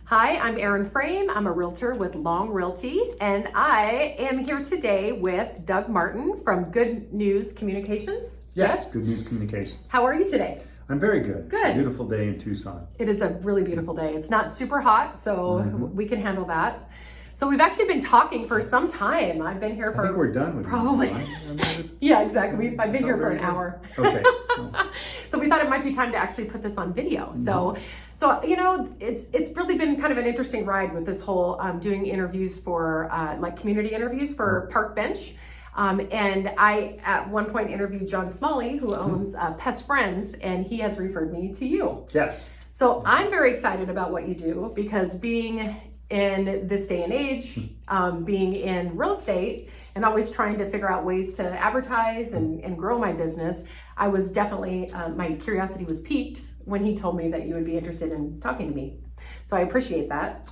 Hi, I'm Erin Frame. I'm a realtor with Long Realty, and I am here today with Doug Martin from Good News Communications. Yes, Good News Communications. How are you today? I'm very good. Good. It's a beautiful day in Tucson. It is a really beautiful day. It's not super hot, so we can handle that. So we've actually been talking for some time. I've been here for... I think we're done with probably. Yeah, exactly. I've been here for an hour. Okay. So we thought it might be time to actually put this on video. So you know, it's really been kind of an interesting ride with this whole doing interviews for like community interviews for Park Bench. And I at one point interviewed John Smalley, who owns Pest Friends, and he has referred me to you. Yes. So I'm very excited about what you do, because being in this day and age, being in real estate and always trying to figure out ways to advertise and grow my business, I was definitely, my curiosity was piqued when he told me that you would be interested in talking to me. So I appreciate that.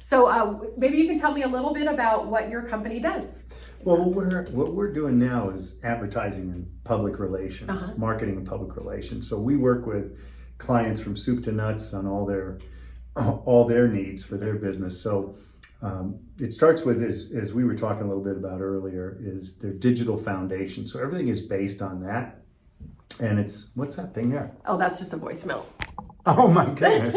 So maybe you can tell me a little bit about what your company does. Well, what we're doing now is advertising and public relations, marketing and public relations. So we work with clients from soup to nuts on all their needs for their business. So it starts with, as we were talking a little bit about earlier, is their digital foundation. So everything is based on that. And it's, what's that thing there? Oh, that's just a voicemail. Oh my goodness.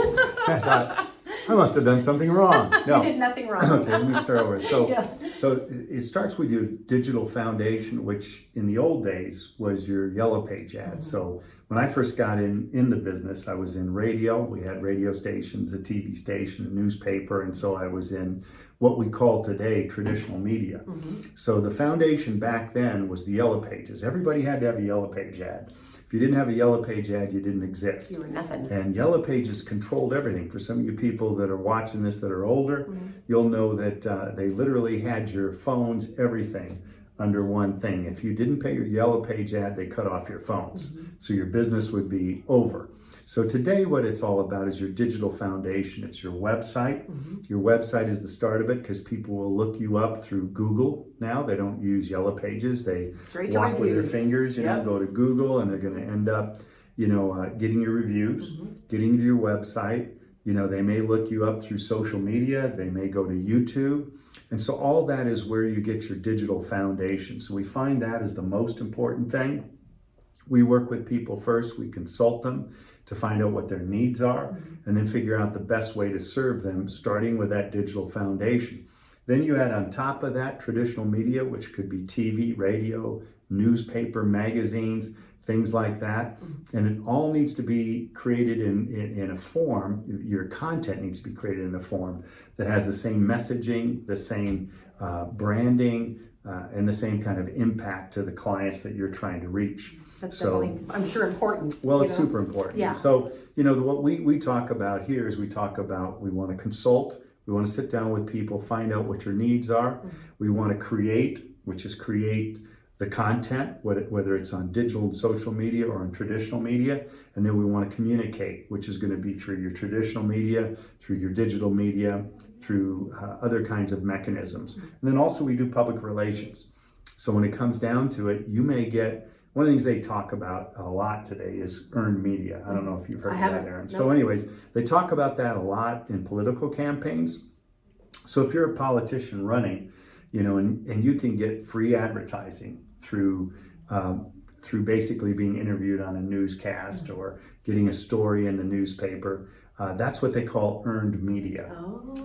I thought, I must have done something wrong. No. You did nothing wrong. Okay, let me start over. So, Yeah. so it starts with your digital foundation, which in the old days was your yellow page ad. So when I first got in the business, I was in radio. We had radio stations, a TV station, a newspaper, and so I was in what we call today traditional media. So the foundation back then was the yellow pages. Everybody had to have a yellow page ad. If you didn't have a yellow page ad, you didn't exist. You were nothing. And yellow pages controlled everything. For some of you people that are watching this that are older, you'll know that they literally had your phones, everything under one thing. If you didn't pay your yellow page ad, they cut off your phones. So your business would be over. So today what it's all about is your digital foundation. It's your website. Your website is the start of it, because people will look you up through Google now. They don't use yellow pages. They walk with their fingers, you know, go to Google, and they're going to end up, you know, getting your reviews, getting to your website. You know, they may look you up through social media. They may go to YouTube. And so all that is where you get your digital foundation. So we find that is the most important thing. We work with people first. We consult them to find out what their needs are, and then figure out the best way to serve them, starting with that digital foundation. Then you add on top of that traditional media, which could be TV, radio, newspaper, magazines, things like that. And it all needs to be created in a form, your content needs to be created in a form that has the same messaging, the same branding, and the same kind of impact to the clients that you're trying to reach. That's definitely, I'm sure, important. Well, it's super important. Yeah. So, you know, what we talk about here is we want to consult, we want to sit down with people, find out what your needs are. We want to create, which is create the content, whether it's on digital and social media or on traditional media. And then we want to communicate, which is going to be through your traditional media, through your digital media, through other kinds of mechanisms. And then also we do public relations. So when it comes down to it, you may get, one of the things they talk about a lot today is earned media. I don't know if you've heard of that, Erin. So anyways, they talk about that a lot in political campaigns. So if you're a politician running, you know, and you can get free advertising through basically being interviewed on a newscast or getting a story in the newspaper. That's what they call earned media.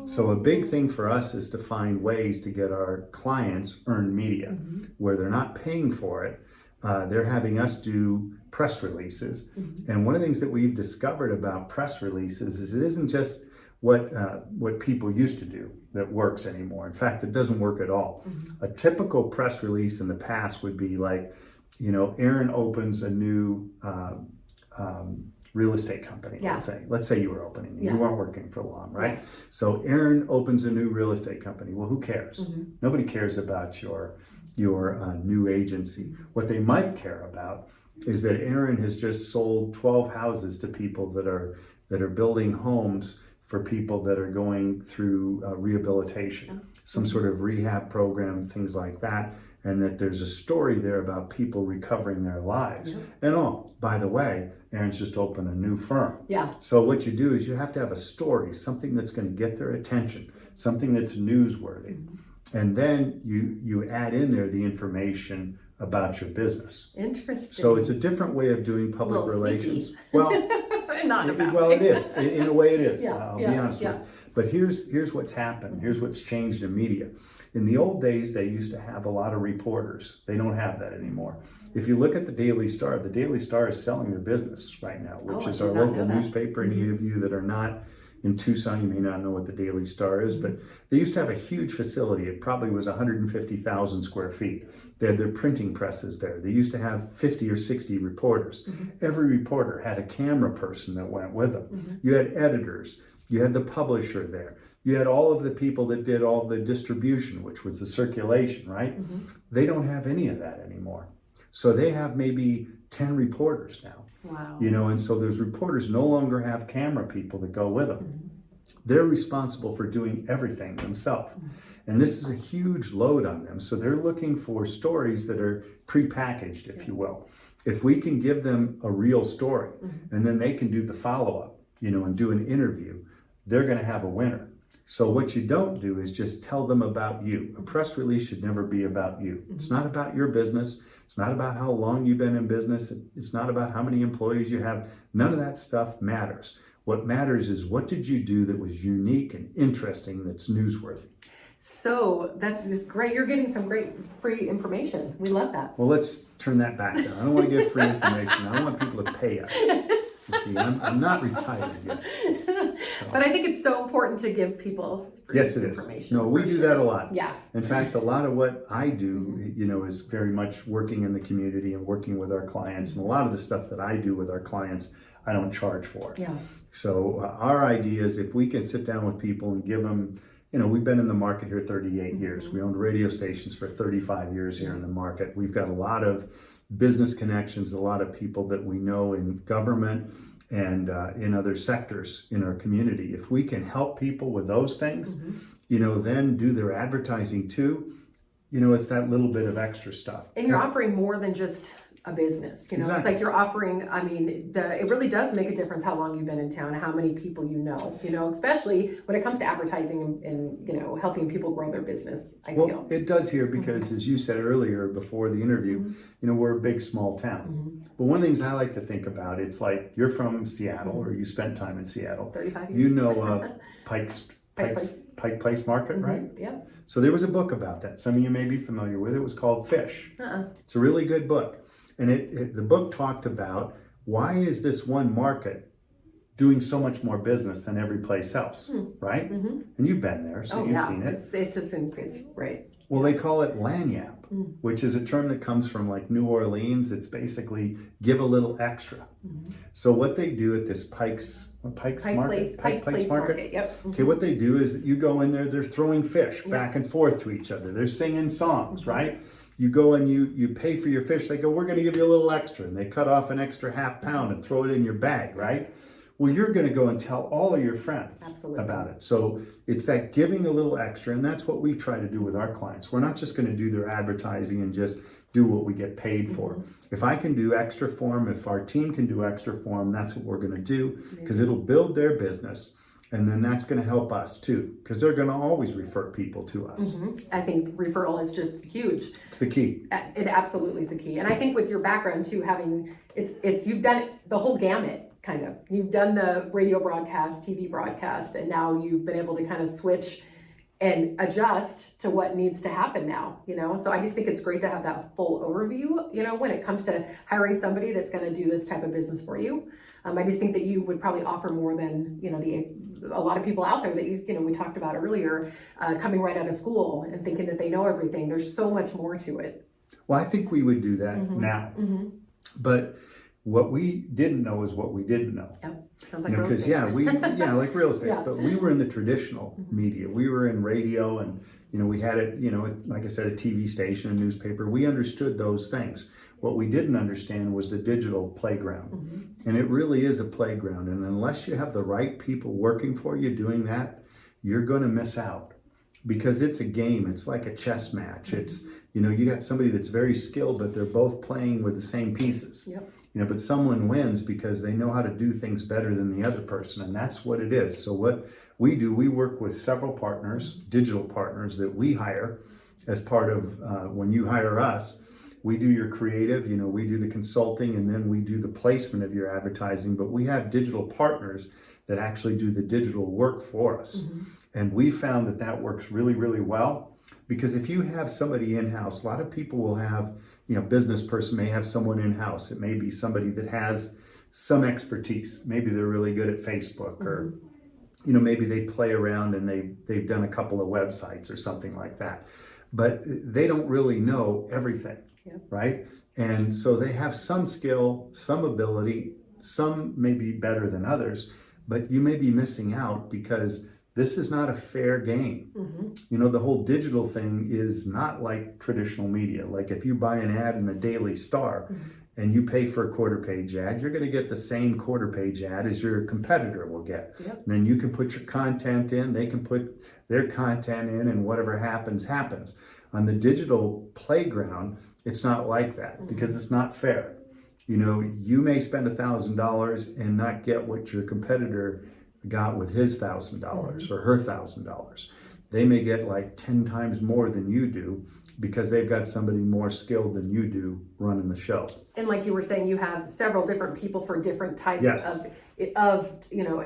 So a big thing for us is to find ways to get our clients earned media, where they're not paying for it. They're having us do press releases. And one of the things that we've discovered about press releases is it isn't just what people used to do that works anymore. In fact, it doesn't work at all. A typical press release in the past would be like, you know, Erin opens a new real estate company, let's say you were opening, you weren't working for long, right? So Erin opens a new real estate company. Well, who cares? Nobody cares about your new agency. What they might care about is that Erin has just sold 12 houses to people that are building homes for people that are going through rehabilitation, some sort of rehab program, things like that. and that there's a story there about people recovering their lives. Yep. And oh, by the way, Erin's just opened a new firm. Yeah. So what you do is you have to have a story, something that's going to get their attention, something that's newsworthy. And then you add in there the information about your business. Interesting. So it's a different way of doing public relations. Sneaky. Well, Not about well, it is. In a way, it is. Yeah, I'll be yeah, honest yeah. with you. But here's what's happened. Here's what's changed in media. In the old days, they used to have a lot of reporters. They don't have that anymore. If you look at the Daily Star is selling their business right now, which is I our did not local know that. newspaper. Any of you that are not in Tucson, you may not know what the Daily Star is, but they used to have a huge facility. It probably was 150,000 square feet. They had their printing presses there. They used to have 50 or 60 reporters. Every reporter had a camera person that went with them. You had editors. You had the publisher there. You had all of the people that did all the distribution, which was the circulation, right? They don't have any of that anymore. So they have maybe 10 reporters now. Wow. You know, and so those reporters no longer have camera people that go with them. They're responsible for doing everything themselves. And this is a huge load on them. So they're looking for stories that are prepackaged, if you will. If we can give them a real story and then they can do the follow-up, you know, and do an interview, they're going to have a winner. So what you don't do is just tell them about you. A press release should never be about you. It's not about your business. It's not about how long you've been in business. It's not about how many employees you have. None of that stuff matters. What matters is what did you do that was unique and interesting, that's newsworthy. So that's just great. You're getting some great free information. We love that. Well, let's turn that back down. I don't want to give free information. I want people to pay us. You see, I'm not retired yet. But I think it's so important to give people free Yes, it information. is. No, we do that a lot. Yeah. In fact, a lot of what I do, you know, is very much working in the community and working with our clients. And a lot of the stuff that I do with our clients, I don't charge for. Yeah. So our idea is if we can sit down with people and give them, you know, we've been in the market here 38 years. We owned radio stations for 35 years here in the market. We've got a lot of business connections, a lot of people that we know in government and in other sectors in our community. If we can help people with those things, you know, then do their advertising too, you know, it's that little bit of extra stuff. And you're offering more than just a business, you know, Exactly. It's like you're offering, I mean, it really does make a difference how long you've been in town, how many people you know, especially when it comes to advertising and you know, helping people grow their business, I feel. It does here because as you said earlier before the interview, you know, we're a big, small town. But one of the things I like to think about, it's like you're from Seattle or you spent time in Seattle. 35 years. You know Pike Place Market, right? Yeah. So there was a book about that. Some of you may be familiar with it. It was called Fish. It's a really good book. And the book talked about why is this one market doing so much more business than every place else, right? And you've been there, so you've seen it. It's a increase, right? Well, they call it lagniappe, which is a term that comes from like New Orleans. It's basically give a little extra. So what they do at this Pike Place Market. Yep. Okay, what they do is that you go in there, they're throwing fish back and forth to each other. They're singing songs, right? You go and you pay for your fish. They go, we're going to give you a little extra. And they cut off an extra half pound and throw it in your bag, right? Well, you're going to go and tell all of your friends about it. So it's that giving a little extra. And that's what we try to do with our clients. We're not just going to do their advertising and just do what we get paid for. If I can do extra for them, if our team can do extra for them, that's what we're going to do because it'll build their business. And then that's going to help us too, because they're going to always refer people to us. I think referral is just huge. It's the key. It absolutely is the key. And I think with your background too, having you've done the whole gamut, kind of. You've done the radio broadcast, TV broadcast, and now you've been able to kind of switch and adjust to what needs to happen now, you know? So I just think it's great to have that full overview, you know, when it comes to hiring somebody that's going to do this type of business for you. I just think that you would probably offer more than, you know, a lot of people out there that you know, we talked about earlier, coming right out of school and thinking that they know everything. There's so much more to it. Well, I think we would do that now. But what we didn't know is what we didn't know. Yep. Sounds like Because like real estate. Yeah. But we were in the traditional media. We were in radio, and you know, we had it. You know, like I said, a TV station, a newspaper. We understood those things. What we didn't understand was the digital playground, and it really is a playground. And unless you have the right people working for you doing that, you're going to miss out. Because it's a game. It's like a chess match. You got somebody that's very skilled, but they're both playing with the same pieces. Yep. But someone wins because they know how to do things better than the other person, and that's what it is. So what we do, we work with several partners, digital partners that we hire as part of when you hire us. We do your creative, we do the consulting, and then we do the placement of your advertising, but we have digital partners that actually do the digital work for us. And we found that that works really, really well, because if you have somebody in-house, a lot of people will have, business person may have someone in-house. It may be somebody that has some expertise. Maybe they're really good at Facebook, or maybe they play around and they've done a couple of websites or something like that. But they don't really know everything, right? And so they have some skill, some ability, some may be better than others, but you may be missing out because this is not a fair game. The whole digital thing is not like traditional media. Like if you buy an ad in the Daily Star and you pay for a quarter page ad, you're going to get the same quarter page ad as your competitor will get. And then you can put your content in, they can put their content in, and whatever happens, happens. On the digital playground, it's not like that because it's not fair. You may spend $1,000 and not get what your competitor got with his $1,000 or her $1,000. They may get like 10 times more than you do because they've got somebody more skilled than you do running the show. And like you were saying, you have several different people for different types of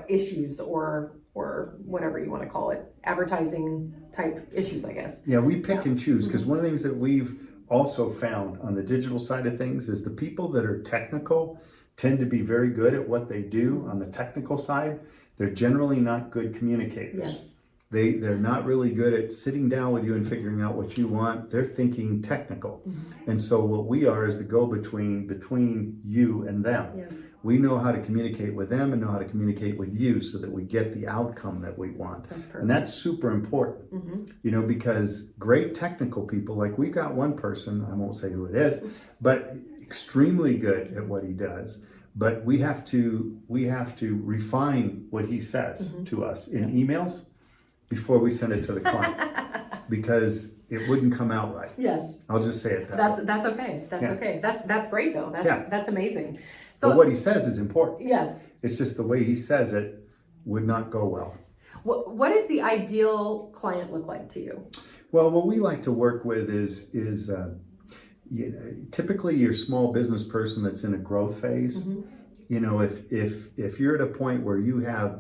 issues or whatever you want to call it, advertising type issues, I guess. Yeah, we pick and choose, because one of the things that we've also found on the digital side of things is the people that are technical tend to be very good at what they do on the technical side. They're generally not good communicators. They're not really good at sitting down with you and figuring out what you want. They're thinking technical. And so what we are is the go-between between you and them. We know how to communicate with them and know how to communicate with you so that we get the outcome that we want. And that's super important, because great technical people, like we've got one person, I won't say who it is, but extremely good at what he does. But we have to refine what he says to us in emails before we send it to the client, because it wouldn't come out right. I'll just say it that way. That's okay. Okay. That's great though. That's amazing. So but what he says is important. It's just the way he says it would not go well. What does the ideal client look like to you? Well, what we like to work with is typically your small business person that's in a growth phase. If you're at a point where you have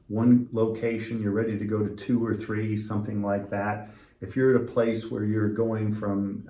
one location, you're ready to go to 2 or 3, something like that. If you're at a place where you're going from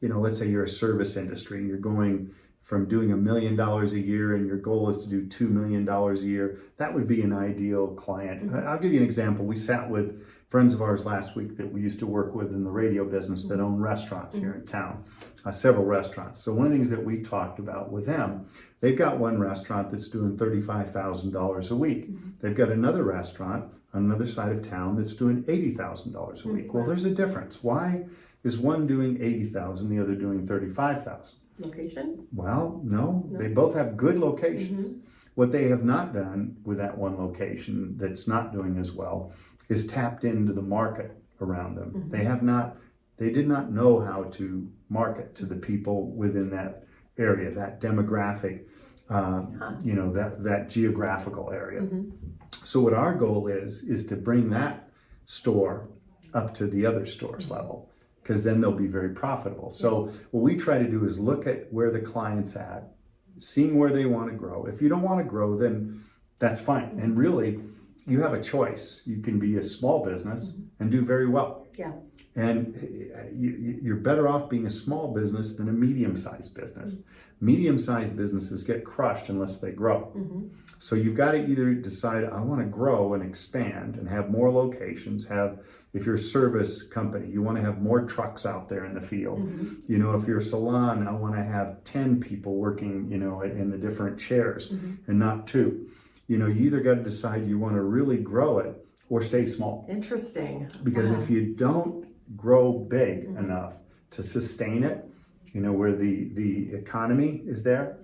let's say you're a service industry, you're going from doing $1 million a year and your goal is to do $2 million a year, that would be an ideal client. I'll give you an example. We sat with friends of ours last week that we used to work with in the radio business that own restaurants here in town, several restaurants. So one of the things that we talked about with them, they've got one restaurant that's doing $35,000 a week. They've got another restaurant on another side of town that's doing $80,000 a week. Well, there's a difference. Why is one doing $80,000, the other doing $35,000? Location? Well, no, they both have good locations. What they have not done with that one location that's not doing as well is tapped into the market around them. They did not know how to market to the people within that area, that demographic, that geographical area. So what our goal is to bring that store up to the other stores level, because then they'll be very profitable. So what we try to do is look at where the client's at, seeing where they want to grow. If you don't want to grow, then that's fine. And really, you have a choice. You can be a small business and do very well. And you're better off being a small business than a medium-sized business. Medium-sized businesses get crushed unless they grow. So you've got to either decide, I want to grow and expand and have more locations, if you're a service company, you want to have more trucks out there in the field. If you're a salon, I want to have 10 people working, in the different chairs and not 2. You either got to decide you want to really grow it or stay small. Interesting. Because if you don't grow big enough to sustain it, where the economy is there,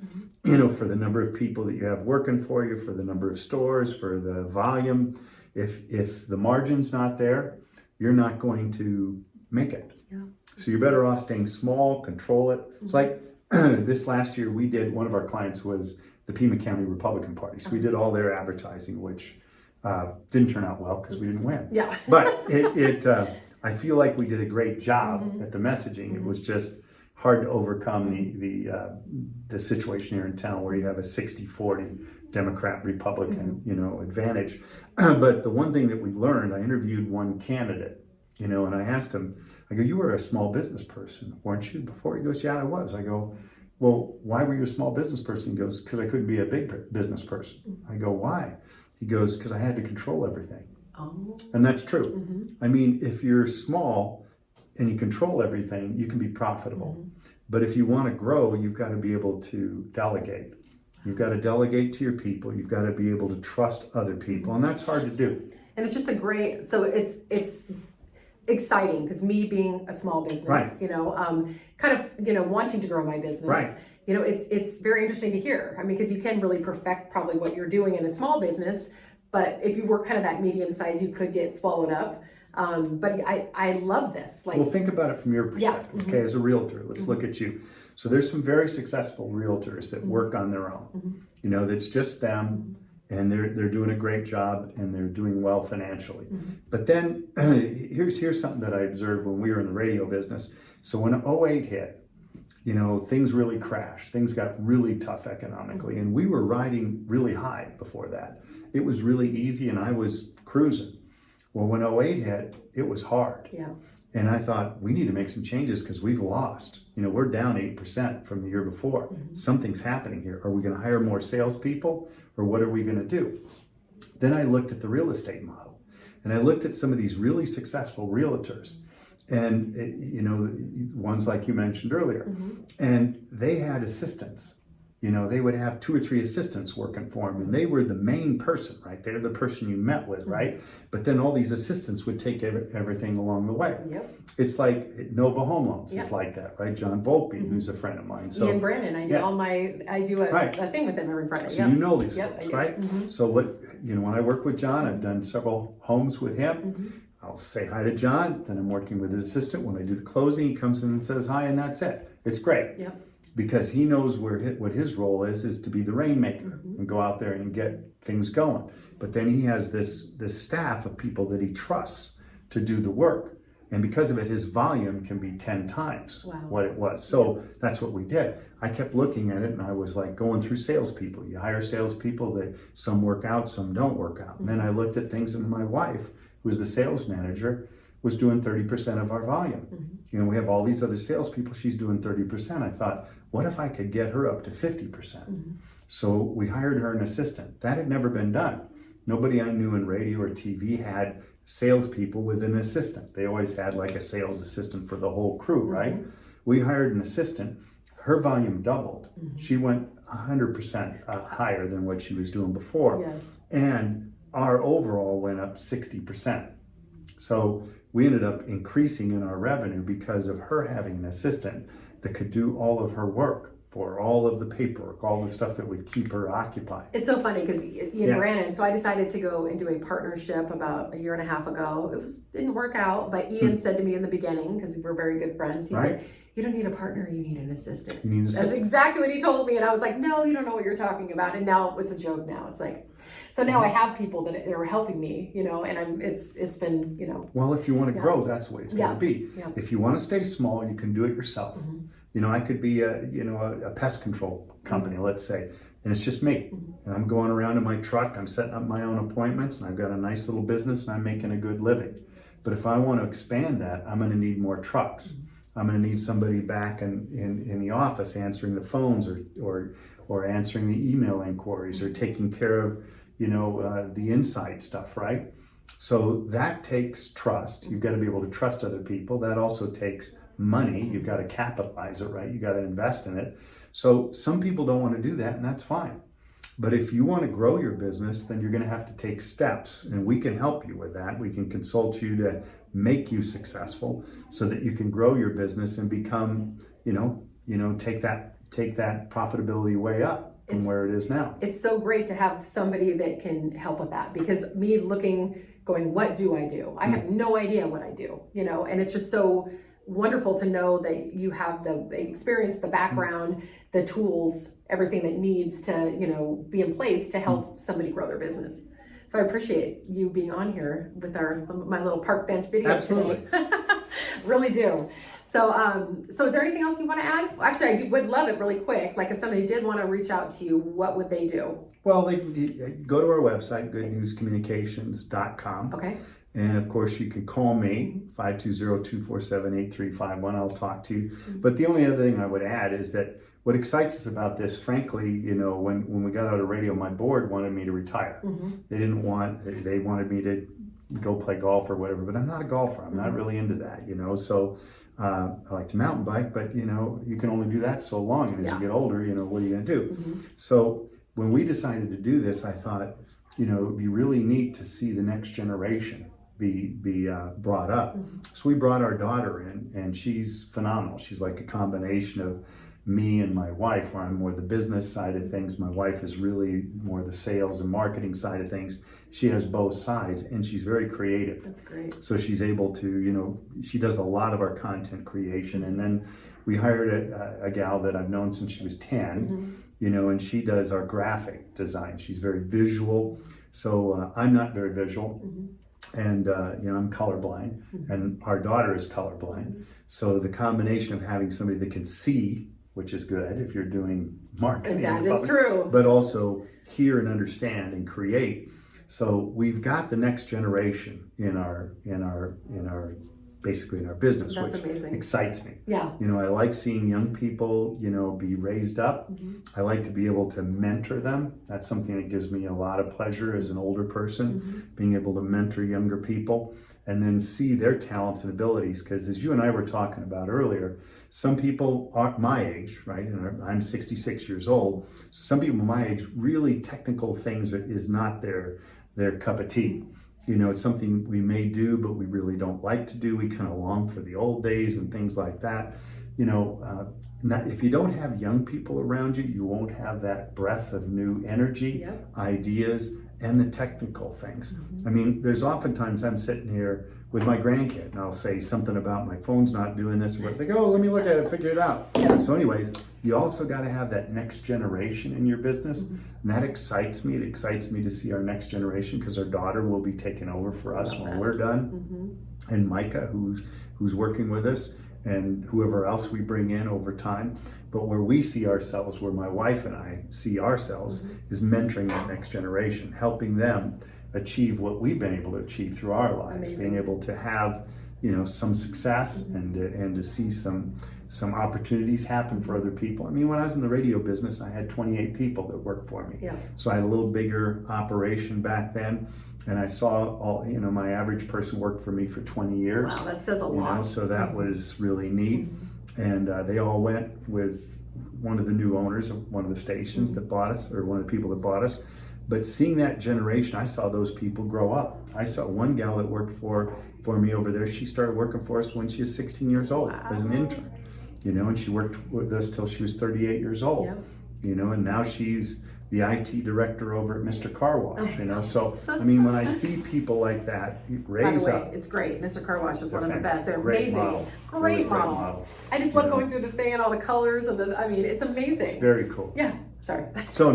for the number of people that you have working for you, for the number of stores, for the volume, if the margin's not there, you're not going to make it. So you're better off staying small, control it. It's like this last year we did, one of our clients was the Pima County Republican Party. So we did all their advertising, which didn't turn out well because we didn't win. Yeah. But I feel like we did a great job at the messaging. It was just hard to overcome the situation here in town where you have a 60-40 Democrat Republican, advantage. But the one thing that we learned, I interviewed one candidate, and I asked him, I go, you were a small business person, weren't you, before? He goes, yeah, I was. I go, well, why were you a small business person? He goes, because I couldn't be a big business person. I go, why? He goes, because I had to control everything. Oh. And that's true. I mean, if you're small and you control everything, you can be profitable. But if you want to grow, you've got to be able to delegate. You've got to delegate to your people. You've got to be able to trust other people. And that's hard to do. And it's just so it's exciting because me being a small business, wanting to grow my business, it's very interesting to hear. I mean, because you can really perfect probably what you're doing in a small business, but if you were kind of that medium size, you could get swallowed up. But I love this. Well, think about it from your perspective. Okay, as a realtor, let's look at you. So there's some very successful realtors that work on their own. That's just them. And they're doing a great job and they're doing well financially. But then here's something that I observed when we were in the radio business. So when 08 hit, things really crashed. Things got really tough economically. And we were riding really high before that. It was really easy and I was cruising. Well, when 08 hit, it was hard. Yeah. And I thought, we need to make some changes because we've lost. We're down 8% from the year before. Something's happening here. Are we going to hire more salespeople or what are we going to do? Then I looked at the real estate model and I looked at some of these really successful realtors and, ones like you mentioned earlier. And they had assistants. They would have 2 or 3 assistants working for them, and they were the main person, right? They're the person you met with, right? But then all these assistants would take everything along the way. Yep. It's like Nova Home Loans is like that, right? John Volpe, who's a friend of mine. So Ian Brandon, I do I do a thing with them every Friday. So you know these folks, right? So when I work with John, I've done several homes with him. I'll say hi to John, then I'm working with his assistant. When I do the closing, he comes in and says hi, and that's it. It's great. Yep. Because he knows what his role is to be the rainmaker and go out there and get things going. But then he has this staff of people that he trusts to do the work. And because of it, his volume can be 10 times what it was. So that's what we did. I kept looking at it and I was like going through salespeople. You hire salespeople, some work out, some don't work out. And then I looked at things and my wife, who was the sales manager, was doing 30% of our volume. We have all these other salespeople, she's doing 30%. I thought, what if I could get her up to 50%? So we hired her an assistant. That had never been done. Nobody I knew in radio or TV had salespeople with an assistant. They always had like a sales assistant for the whole crew, right? We hired an assistant. Her volume doubled. She went 100% higher than what she was doing before. Yes. And our overall went up 60%. So we ended up increasing in our revenue because of her having an assistant that could do all of her work for all of the paperwork, all the stuff that would keep her occupied. It's so funny because Ian Brandon, so I decided to go and do a partnership about 1.5 years ago. Didn't work out, but Ian said to me in the beginning, because we're very good friends, he said, you don't need a partner, you need an assistant. That's exactly what he told me. And I was like, no, you don't know what you're talking about. And now it's a joke now. It's like, so now I have people that are helping me, and it's been, Well, if you want to grow, that's the way it's going to be. Yeah. If you want to stay small, you can do it yourself. I could be a pest control company, let's say, and it's just me. And I'm going around in my truck, I'm setting up my own appointments, and I've got a nice little business, and I'm making a good living. But if I want to expand that, I'm going to need more trucks. I'm going to need somebody back in the office answering the phones or answering the email inquiries or taking care of, the inside stuff, right? So that takes trust. You've got to be able to trust other people. That also takes money. You've got to capitalize it, right? You got to invest in it. So some people don't want to do that, and that's fine. But if you want to grow your business, then you're going to have to take steps, and we can help you with that. We can consult you to make you successful so that you can grow your business and become, take that profitability way up from where it is now. It's so great to have somebody that can help with that, because me going, what do I do? I have no idea what I do, and it's just so wonderful to know that you have the experience, the background, the tools, everything that needs to, you know, be in place to help somebody grow their business. So I appreciate you being on here with my little park bench video Absolutely. today. Really do. So, so is there anything else you want to add? Well, actually, would love it really quick. Like if somebody did want to reach out to you, what would they do? Well, they go to our website, goodnewscommunications.com. Okay. And of course, you can call me, 520-247-8351. I'll talk to you. But the only other thing I would add is that what excites us about this, frankly, you know, when we got out of radio, my board wanted me to retire. They wanted me to go play golf or whatever, but I'm not a golfer. I'm not really into that, you know. So I like to mountain bike, but you know, you can only do that so long. And as you get older, you know, what are you going to do? So when we decided to do this, I thought, you know, it would be really neat to see the next generation be brought up. So we brought our daughter in, and she's phenomenal. She's like a combination of me and my wife, where I'm more the business side of things. My wife is really more the sales and marketing side of things. She has both sides, and she's very creative. That's great. So she's able to, you know, she does a lot of our content creation. And then we hired a gal that I've known since she was 10, you know, and she does our graphic design. She's very visual. So I'm not very visual. And, you know, I'm colorblind, and our daughter is colorblind. So the combination of having somebody that can see, which is good if you're doing marketing. That is true. But also hear and understand and create. So we've got the next generation in our basically in our business, That's which amazing. excites me. Yeah. You know, I like seeing young people, you know, be raised up. I like to be able to mentor them. That's something that gives me a lot of pleasure as an older person, being able to mentor younger people and then see their talents and abilities. Because as you and I were talking about earlier, some people are my age, right? And I'm 66 years old. So some people my age, really technical things is not their cup of tea. You know, it's something we may do, but we really don't like to do. We kind of long for the old days and things like that. You know, if you don't have young people around you, you won't have that breath of new energy, ideas, and the technical things. I mean, there's oftentimes I'm sitting here with my grandkid, and I'll say something about my phone's not doing this, or they go, oh, let me look at it, figure it out. So anyways, you also got to have that next generation in your business, and that excites me. It excites me to see our next generation, because our daughter will be taking over for us when we're done, and Micah, who's working with us, and whoever else we bring in over time. But where we see ourselves, where my wife and I see ourselves, is mentoring that next generation, helping them achieve what we've been able to achieve through our lives. Amazing. Being able to have, you know, some success and to see some opportunities happen for other people. I mean, when I was in the radio business, I had 28 people that worked for me. So I had a little bigger operation back then, and I saw all, you know, my average person worked for me for 20 years. Wow, that says a lot. You know, so that was really neat. And they all went with one of the new owners of one of the stations that bought us, or one of the people that bought us. But seeing that generation, I saw those people grow up. I saw one gal that worked for me over there. She started working for us when she was 16 years old as an intern, you know, and she worked with us till she was 38 years old, you know, and now she's the IT director over at Mr. Car Wash, you know. So, I mean, when I see people like that raise up. It's great. Mr. Car Wash is one of the best. They're Great amazing. model. Great Really model. I just love going through the thing and all the colors and I mean, it's amazing. It's very cool. Yeah. Sorry. So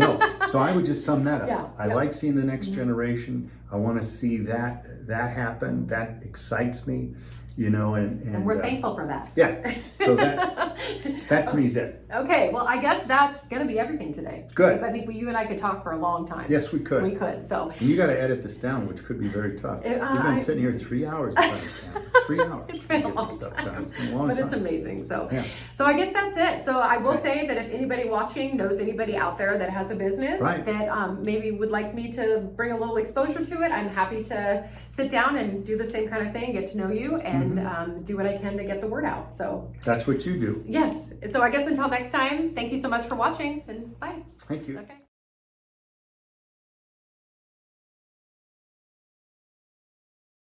I would just sum that up. Yeah, I like seeing the next generation. I want to see that happen. That excites me, you know, and we're thankful for that. Yeah. So that to me is it. Okay. Well, I guess that's going to be everything today. Good. Because I think you and I could talk for a long time. Yes, we could. We could. So. And you got to edit this down, which could be very tough. You've been sitting here 3 hours. 3 hours. It's been a long time. It's been a long but time. It's amazing. So I guess that's it. So I will say that if anybody watching knows anybody out there that has a business that maybe would like me to bring a little exposure to it, I'm happy to sit down and do the same kind of thing, get to know you, and do what I can to get the word out. So that's what you do. Yes. So I guess until next time, thank you so much for watching, and bye. Thank you. Okay.